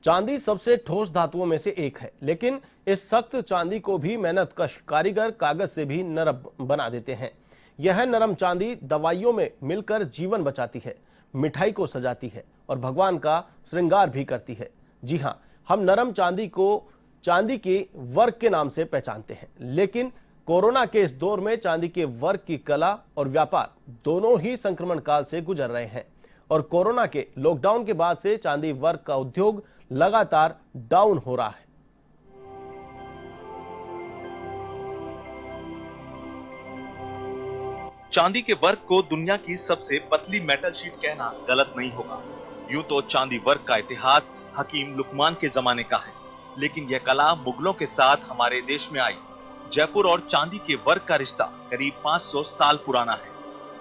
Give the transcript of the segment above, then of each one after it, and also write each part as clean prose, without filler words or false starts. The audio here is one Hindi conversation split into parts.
चांदी सबसे ठोस धातुओं में से एक है, लेकिन इस सख्त चांदी को भी मेहनतकश कारीगर कागज से भी नरम बना देते हैं। यह नरम चांदी दवाइयों में मिलकर जीवन बचाती है, मिठाई को सजाती है और भगवान का श्रृंगार भी करती है। जी हाँ, हम नरम चांदी को चांदी के वर्क के नाम से पहचानते हैं, लेकिन कोरोना के इस दौर में चांदी के वर्क की कला और व्यापार दोनों ही संक्रमण काल से गुजर रहे हैं और कोरोना के लॉकडाउन के बाद से चांदी वर्क का उद्योग लगातार डाउन हो रहा है। चांदी के वर्क को दुनिया की सबसे पतली मेटल शीट कहना गलत नहीं होगा। यूं तो चांदी वर्क का इतिहास हकीम लुकमान के जमाने का है, लेकिन यह कला मुगलों के साथ हमारे देश में आई। जयपुर और चांदी के वर्क का रिश्ता करीब 500 साल पुराना है।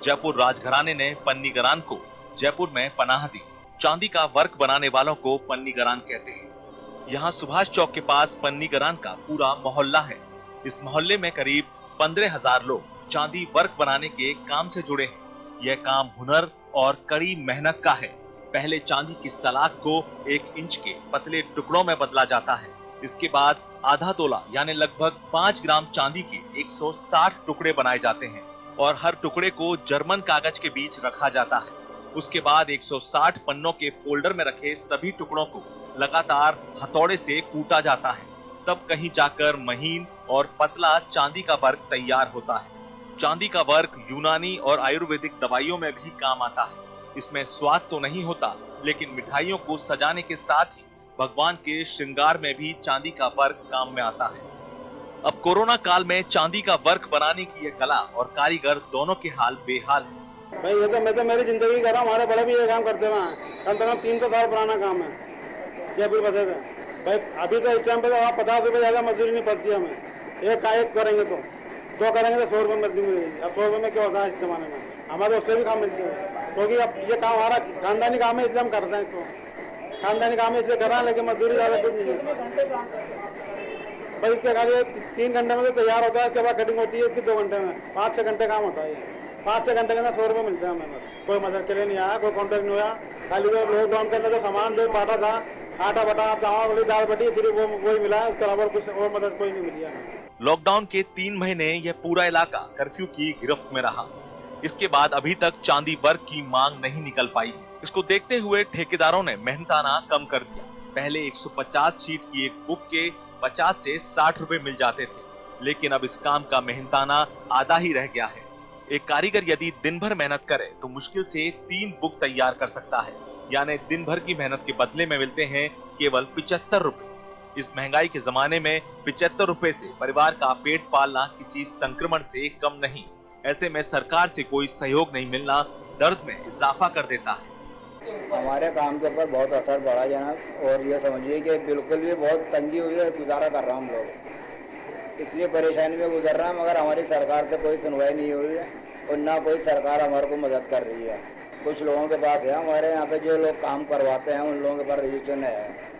जयपुर राजघराने ने पन्नीगरान को जयपुर में पनाह दी। चांदी का वर्क बनाने वालों को पन्नीगरान कहते हैं। यहाँ सुभाष चौक के पास पन्नीगरान का पूरा मोहल्ला है। इस मोहल्ले में करीब 15,000 लोग चांदी वर्क बनाने के काम से जुड़े हैं। यह काम हुनर और कड़ी मेहनत का है। पहले चांदी की सलाख को 1 इंच के पतले टुकड़ों में बदला जाता है। इसके बाद आधा तोला यानी लगभग 5 ग्राम चांदी के 160 टुकड़े बनाए जाते हैं और हर टुकड़े को जर्मन कागज के बीच रखा जाता है। उसके बाद 160 पन्नों के फोल्डर में रखे सभी टुकड़ों को लगातार हथौड़े से कूटा जाता है। तब कहीं जाकर महीन और पतला चांदी का वर्क तैयार होता है। चांदी का वर्क यूनानी और आयुर्वेदिक दवाइयों में भी काम आता है। इसमें स्वाद तो नहीं होता, लेकिन मिठाइयों को सजाने के साथ ही भगवान के श्रृंगार में भी चांदी का वर्क काम में आता है। अब कोरोना काल में चांदी का वर्क बनाने की ये कला और कारीगर दोनों के हाल बेहाल है। भाई ये तो मैं तो मेरी जिंदगी कर रहा हूँ, हमारे बड़े भी ये काम करते हुए कम से कम 300 साल पुराना काम है। जयपुर बसे थे भाई, अभी तो इस टाइम पे तो 50 रुपये ज्यादा मजदूरी नहीं पड़ती हमें। एक करेंगे तो 2 करेंगे तो 100 रुपये मजदूरी मिलेगी। अब 100 रुपये में क्या होता है इस जमाने में, हमारे उससे भी काम मिलते हैं, क्योंकि अब ये काम हमारा खानदानी काम है, इसलिए हम करते हैं इसको। खानदानी काम है इसलिए कर रहे हैं, लेकिन मजदूरी ज्यादा कुछ नहीं है भाई। इसके खाली 3 घंटे में तो तैयार होता है, इसके बाद कटिंग होती है इसकी 2 घंटे में। 5-6 घंटे काम होता है। 5-6 घंटे के अंदर 100 रुपये मिलते हैं हमें। कोई मदद के लिए नहीं आया, कोई कॉन्ट्रैक्ट नहीं हुआ। खाली वो लॉकडाउन के अंदर जो सामान जो बांटा था, आटा बटा, चावल दाल बटी, सिर्फ वही मिला है। उसके अलावा कुछ और मदद कोई नहीं मिली है। लॉकडाउन के 3 महीने यह पूरा इलाका कर्फ्यू की गिरफ्त में रहा। इसके बाद अभी तक चांदी वर्क की मांग नहीं निकल पाई। इसको देखते हुए ठेकेदारों ने मेहनताना कम कर दिया। पहले 150 शीट की एक बुक के 50 से 60 रुपए मिल जाते थे, लेकिन अब इस काम का मेहनताना आधा ही रह गया है। एक कारीगर यदि दिन भर मेहनत करे तो मुश्किल से 3 बुक तैयार कर सकता है, यानी दिन भर की मेहनत के बदले में मिलते हैं केवल 75 रुपए। इस महंगाई के जमाने में 75 रुपए से परिवार का पेट पालना किसी संक्रमण से कम नहीं। ऐसे में सरकार से कोई सहयोग नहीं मिलना दर्द में इजाफा कर देता है। हमारे काम के ऊपर बहुत असर पड़ा जनाब, और ये समझिए कि बिल्कुल भी बहुत तंगी हुई है। गुजारा कर रहा हम लोग इतनी परेशानी में गुजर रहा है, मगर हमारी सरकार से कोई सुनवाई नहीं हुई है और ना कोई सरकार हमारे को मदद कर रही है। कुछ लोगों के पास है, हमारे यहाँ पे जो लोग काम करवाते हैं उन लोगों के पास रजिस्ट्रेशन है,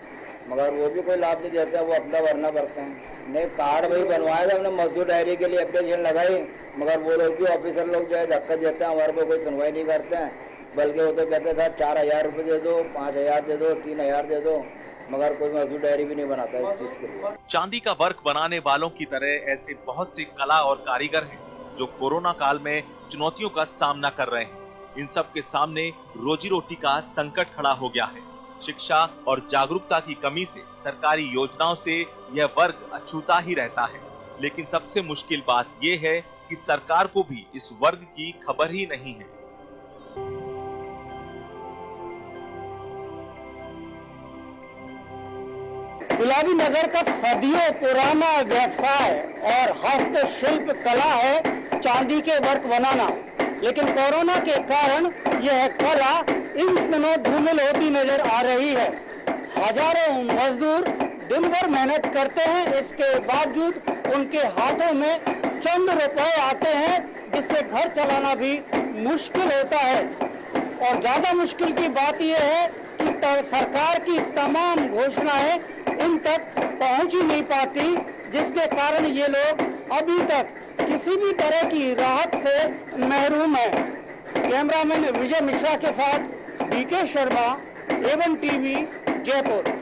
मगर वो भी कोई लाभ नहीं देते, वो अपना भरना पड़ते हैं। नहीं, कार्ड वही बनवाया था हमने, मजदूर डायरी के लिए एप्लीकेशन लगाई, मगर वो लोग भी ऑफिसर लोग जो है धक्का देते हैं, हमारे को कोई सुनवाई नहीं करते हैं। बल्कि वो तो कहते थे 4,000 रुपये दे दो, 5,000 दे दो, 3,000 दे दो, मगर कोई मजदूर डायरी भी नहीं बनाता इस चीज के लिए। चांदी का वर्क बनाने वालों की तरह ऐसे बहुत से कला और कारीगर हैं जो कोरोना काल में चुनौतियों का सामना कर रहे हैं। इन सब के सामने रोजी रोटी का संकट खड़ा हो गया है। शिक्षा और जागरूकता की कमी से सरकारी योजनाओं से यह वर्ग अछूता ही रहता है। लेकिन सबसे मुश्किल बात यह है कि सरकार को भी इस वर्ग की खबर ही नहीं है। गुलाबी नगर का सदियों पुराना व्यवसाय और हस्तशिल्प कला है चांदी के वर्क बनाना, लेकिन कोरोना के कारण यह कला इन दिनों धूमिल होती नजर आ रही है। हजारों मजदूर दिन भर मेहनत करते हैं, इसके बावजूद उनके हाथों में चंद रुपए आते हैं, जिससे घर चलाना भी मुश्किल होता है। और ज्यादा मुश्किल की बात यह है कि सरकार की तमाम घोषणाएं इन तक पहुंच ही नहीं पाती, जिसके कारण ये लोग अभी तक किसी भी तरह की राहत से महरूम है। कैमरामैन विजय मिश्रा के साथ DK Sharma, A1 TV, Jaipur.